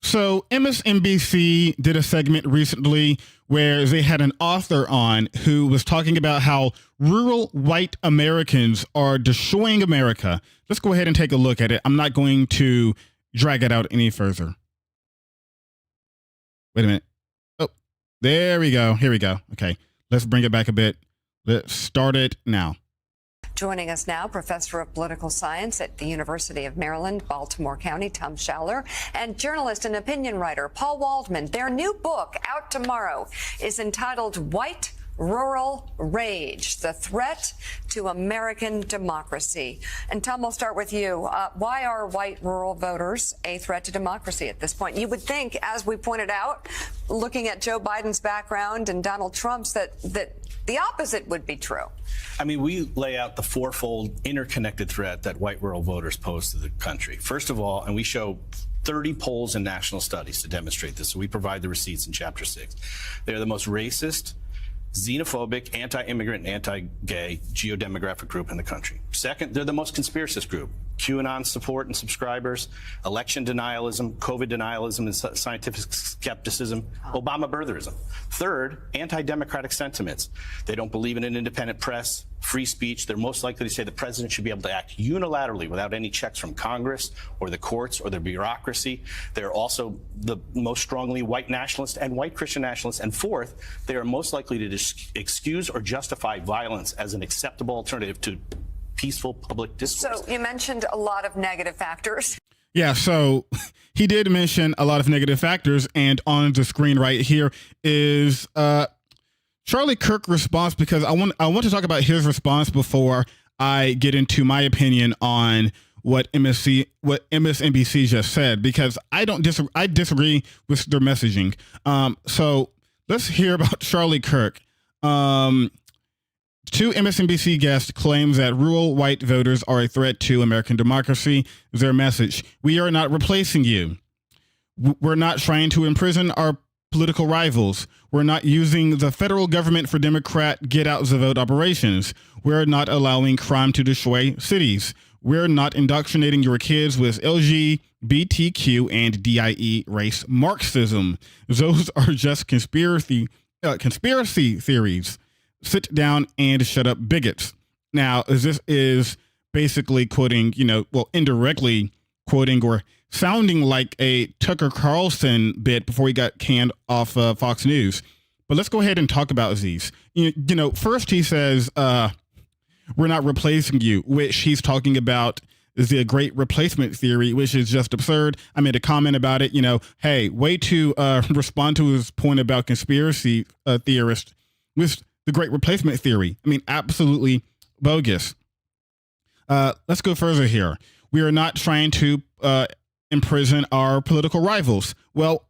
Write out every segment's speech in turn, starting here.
So MSNBC did a segment recently where they had an author on who was talking about how rural white Americans are destroying America. Let's go ahead and take a look at it. I'm not going to drag it out any further. Wait a minute. Oh, there we go. Here we go. Okay, let's bring it back a bit. Let's start it now. Joining us now, Professor of Political Science at the University of Maryland, Baltimore County, Tom Schaller, and journalist and opinion writer Paul Waldman. Their new book, out tomorrow, is entitled White Rural Rage, The Threat to American Democracy. And Tom, I'll start with you. Why are white rural voters a threat to democracy at this point? You would think, as we pointed out, looking at Joe Biden's background and Donald Trump's, that the opposite would be true. I mean, we lay out the fourfold interconnected threat that white rural voters pose to the country. First of all, and we show 30 polls and national studies to demonstrate this, so we provide the receipts in Chapter 6. They're the most racist, xenophobic, anti-immigrant, and anti-gay geodemographic group in the country. Second, they're the most conspiracist group. QAnon support and subscribers, election denialism, COVID denialism and scientific skepticism, Obama birtherism. Third, anti-democratic sentiments. They don't believe in an independent press, free speech. They're most likely to say the president should be able to act unilaterally without any checks from Congress or the courts or the bureaucracy. They're also the most strongly white nationalist and white Christian nationalists. And fourth, they are most likely to excuse or justify violence as an acceptable alternative to peaceful public discourse. So you mentioned a lot of negative factors. Yeah, so he did mention a lot of negative factors, and on the screen right here is Charlie Kirk response, because I want to talk about his response before I get into my opinion on what MSNBC just said, because I disagree with their messaging. So let's hear about Charlie Kirk. Two MSNBC guests claims that rural white voters are a threat to American democracy. Their message: we are not replacing you. We're not trying to imprison our political rivals. We're not using the federal government for Democrat get out the vote operations. We're not allowing crime to destroy cities. We're not indoctrinating your kids with LGBTQ and DIE race Marxism. Those are just conspiracy theories. Sit down and shut up, bigots. Now, this is basically quoting, indirectly quoting or sounding like a Tucker Carlson bit before he got canned off Fox News. But let's go ahead and talk about these. First he says, we're not replacing you, which he's talking about is the great replacement theory, which is just absurd. I made a comment about it, hey, way to respond to his point about conspiracy theorists with the great replacement theory. I mean, absolutely bogus. Let's go further here. We are not trying to imprison our political rivals. Well,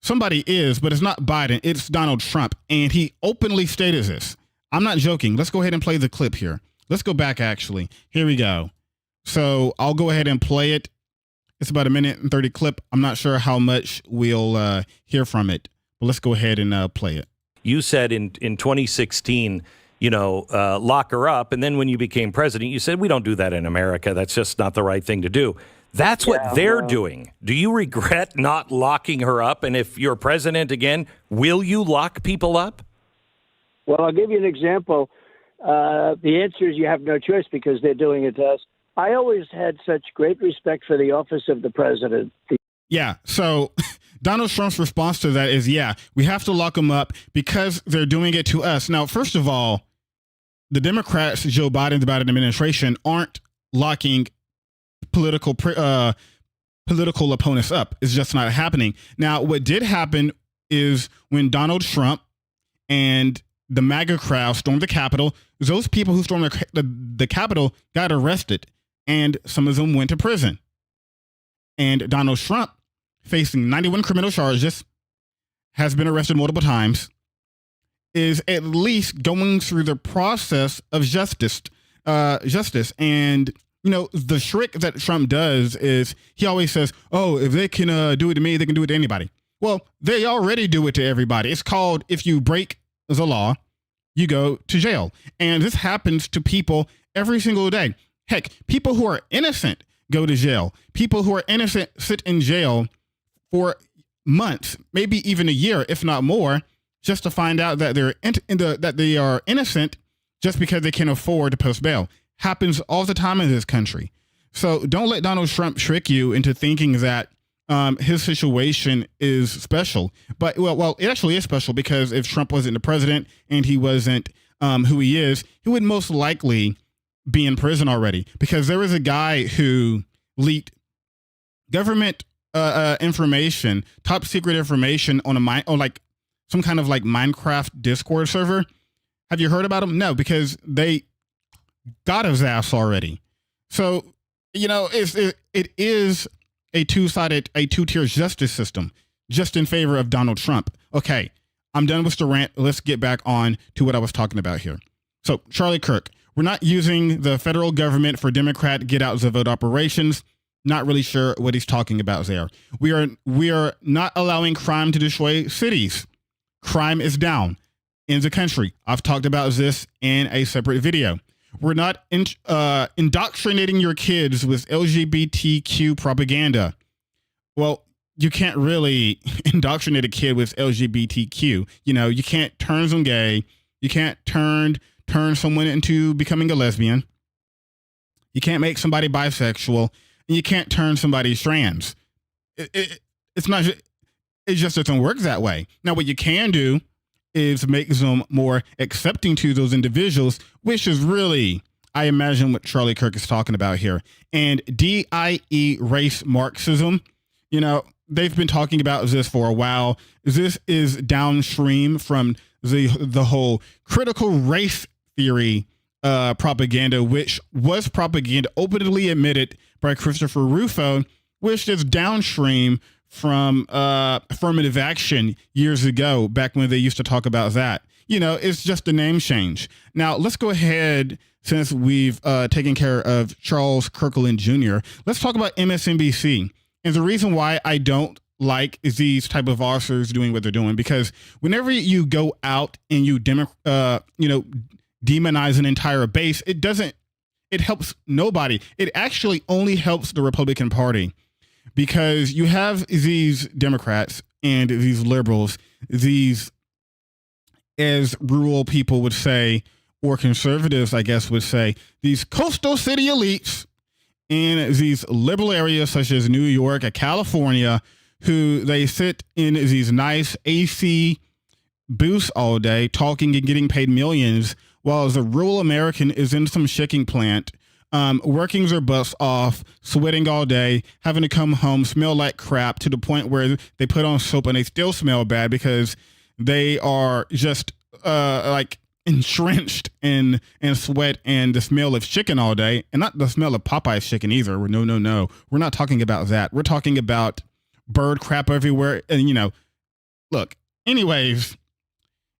somebody is, but it's not Biden. It's Donald Trump. And he openly stated this. I'm not joking. Let's go ahead and play the clip here. Let's go back, actually. Here we go. So I'll go ahead and play it. It's about a minute and 30 clip. I'm not sure how much we'll hear from it, but let's go ahead and play it. You said in 2016, lock her up. And then when you became president, you said, we don't do that in America. That's just not the right thing to do. That's what they're doing. Do you regret not locking her up? And if you're president again, will you lock people up? Well, I'll give you an example. The answer is you have no choice because they're doing it to us. I always had such great respect for the office of the president. Yeah, so Donald Trump's response to that is, yeah, we have to lock them up because they're doing it to us. Now, first of all, the Democrats, Joe Biden's Biden administration, aren't locking political opponents up. It's just not happening. Now, what did happen is when Donald Trump and the MAGA crowd stormed the Capitol, those people who stormed the Capitol got arrested, and some of them went to prison. And Donald Trump, facing 91 criminal charges, has been arrested multiple times, is at least going through the process of justice. And, the trick that Trump does is he always says, oh, if they can do it to me, they can do it to anybody. Well, they already do it to everybody. It's called, if you break the law, you go to jail. And this happens to people every single day. Heck, people who are innocent go to jail. People who are innocent sit in jail for months, maybe even a year, if not more, just to find out that that they are innocent just because they can afford to post bail. Happens all the time in this country. So don't let Donald Trump trick you into thinking that his situation is special. But well, it actually is special, because if Trump wasn't the president and he wasn't who he is, he would most likely be in prison already, because there was a guy who leaked government information, top secret information on some kind of like Minecraft Discord server. Have you heard about him? No, because they got his ass already. So, it is a two-tier justice system just in favor of Donald Trump. Okay, I'm done with the rant. Let's get back on to what I was talking about here. So, Charlie Kirk, we're not using the federal government for Democrat get out the vote operations. Not really sure what he's talking about there. We are not allowing crime to destroy cities. Crime is down in the country. I've talked about this in a separate video. We're not indoctrinating your kids with LGBTQ propaganda. Well, you can't really indoctrinate a kid with LGBTQ. You can't turn them gay. You can't turn someone into becoming a lesbian. You can't make somebody bisexual, and you can't turn somebody trans. It just doesn't work that way. Now, what you can do is make them more accepting to those individuals, which is really, I imagine, what Charlie Kirk is talking about here. And DIE race Marxism, they've been talking about this for a while. This is downstream from the whole critical race theory propaganda, which was propaganda openly admitted by Christopher Rufo, which is downstream from affirmative action years ago, back when they used to talk about that. It's just a name change. Now, let's go ahead, since we've taken care of Charles Kirkland Jr., let's talk about MSNBC. And the reason why I don't like these type of officers doing what they're doing, because whenever you go out and you demonize an entire base, it helps nobody. It actually only helps the Republican Party. Because you have these Democrats and these liberals, these, as rural people would say, or conservatives, I guess, would say, these coastal city elites in these liberal areas such as New York and California, who they sit in these nice AC booths all day talking and getting paid millions, while the rural American is in some shipping plant, working their butts off, sweating all day, having to come home, smell like crap, to the point where they put on soap and they still smell bad because they are just entrenched in sweat and the smell of chicken all day. And not the smell of Popeye's chicken either. No. We're not talking about that. We're talking about bird crap everywhere. And, look, anyways,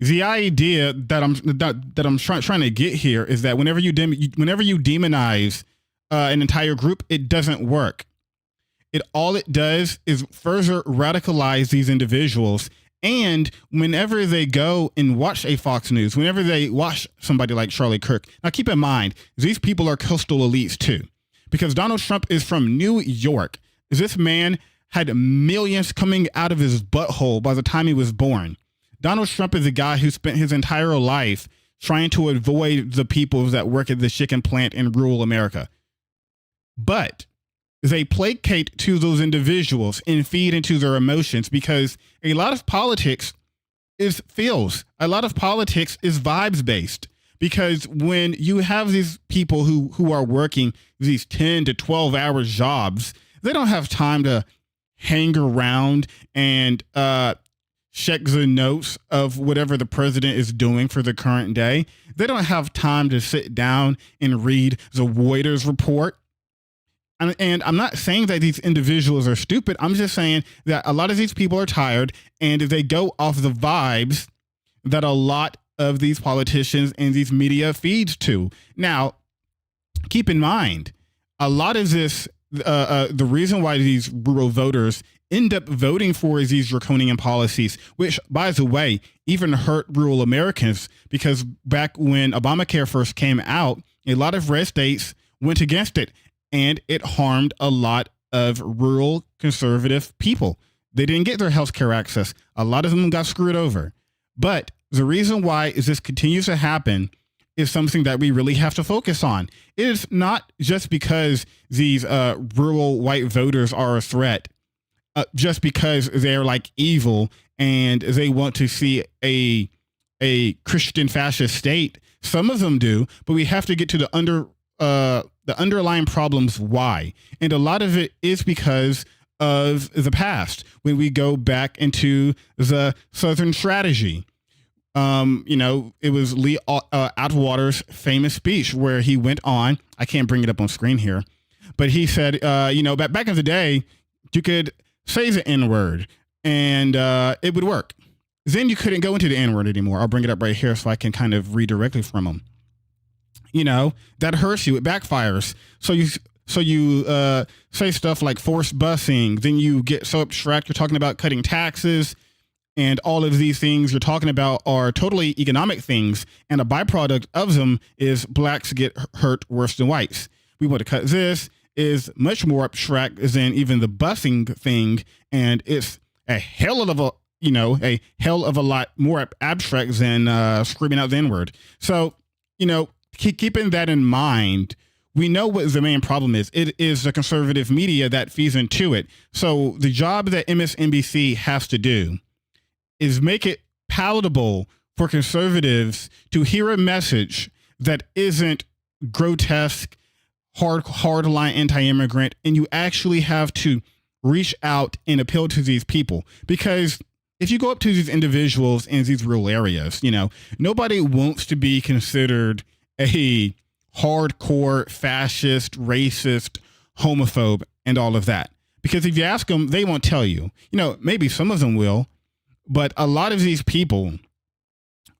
the idea that I'm trying to get here is that whenever you demonize an entire group, it doesn't work. All it does is further radicalize these individuals. And whenever they go and watch a Fox News, whenever they watch somebody like Charlie Kirk, now keep in mind, these people are coastal elites too, because Donald Trump is from New York. This man had millions coming out of his butthole by the time he was born. Donald Trump is a guy who spent his entire life trying to avoid the people that work at the chicken plant in rural America. But they placate to those individuals and feed into their emotions, because a lot of politics is feels. A lot of politics is vibes based, because when you have these people who are working these 10 to 12 hour jobs, they don't have time to hang around and check the notes of whatever the president is doing for the current day. They don't have time to sit down and read the Reuters report. And I'm not saying that these individuals are stupid. I'm just saying that a lot of these people are tired, and they go off the vibes that a lot of these politicians and these media feeds to. Now, keep in mind, a lot of this, the reason why these rural voters end up voting for these draconian policies, which, by the way, even hurt rural Americans, because back when Obamacare first came out, a lot of red states went against it. and it harmed a lot of rural conservative people. They didn't get their health care access. A lot of them got screwed over. But the reason why is this continues to happen is something that we really have to focus on. It is not just because these rural white voters are a threat, just because they're like evil and they want to see a Christian fascist state. Some of them do, but we have to get to the underlying problems why. And a lot of it is because of the past. When we go back into the Southern strategy, it was Lee Atwater's famous speech where he went on, I can't bring it up on screen here, but he said, back in the day, you could say the N-word and it would work. Then you couldn't go into the N-word anymore. I'll bring it up right here so I can kind of read directly from him. That hurts you. It backfires. So you say stuff like forced busing. Then you get so abstract. You're talking about cutting taxes. And all of these things you're talking about are totally economic things. And a byproduct of them is blacks get hurt worse than whites. We want to cut this is much more abstract than even the busing thing. And it's a hell of a lot more abstract than screaming out the N-word. So, keeping that in mind, we know what the main problem is. It is the conservative media that feeds into it. So the job that MSNBC has to do is make it palatable for conservatives to hear a message that isn't grotesque, hardline anti-immigrant, and you actually have to reach out and appeal to these people. Because if you go up to these individuals in these rural areas, nobody wants to be considered a hardcore fascist, racist, homophobe, and all of that. Because if you ask them, they won't tell you. Maybe some of them will, but a lot of these people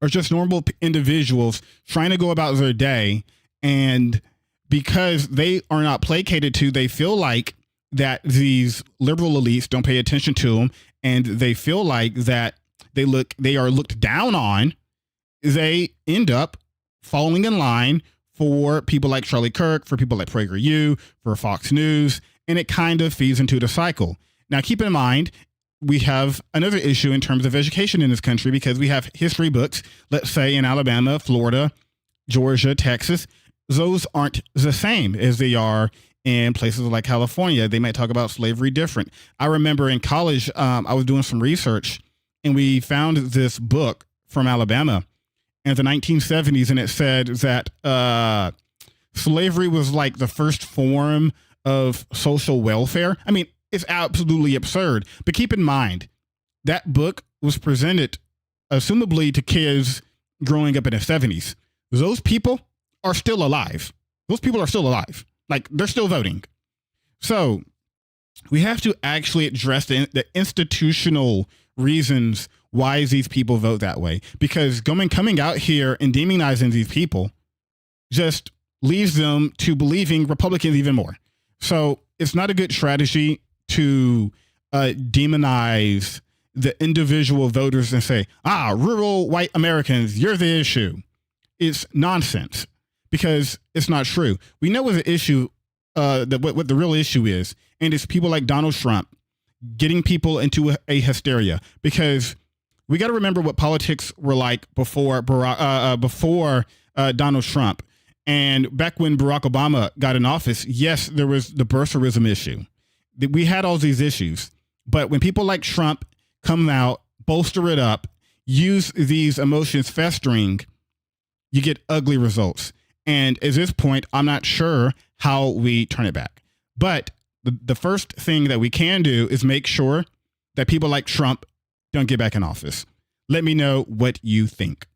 are just normal individuals trying to go about their day. And because they are not placated to, they feel like that these liberal elites don't pay attention to them, and they feel like that they are looked down on. They end up falling in line for people like Charlie Kirk, for people like PragerU, for Fox News, and it kind of feeds into the cycle. Now, keep in mind, we have another issue in terms of education in this country because we have history books, let's say in Alabama, Florida, Georgia, Texas. Those aren't the same as they are in places like California. They might talk about slavery different. I remember in college, I was doing some research and we found this book from Alabama in the 1970s, and it said that slavery was like the first form of social welfare. I mean, it's absolutely absurd. But keep in mind, that book was presented, assumably, to kids growing up in the 70s. Those people are still alive. Those people are still alive. Like, they're still voting. So we have to actually address the institutional reasons why these people vote that way. Because coming out here and demonizing these people just leads them to believing Republicans even more. So it's not a good strategy to demonize the individual voters and say, rural white Americans, you're the issue. It's nonsense because it's not true. We know what the issue, what the real issue is, and it's people like Donald Trump getting people into a hysteria, because we got to remember what politics were like before Donald Trump. And back when Barack Obama got in office, yes, there was the birtherism issue. We had all these issues. But when people like Trump come out, bolster it up, use these emotions festering, you get ugly results. And at this point, I'm not sure how we turn it back. But the first thing that we can do is make sure that people like Trump don't get back in office. Let me know what you think.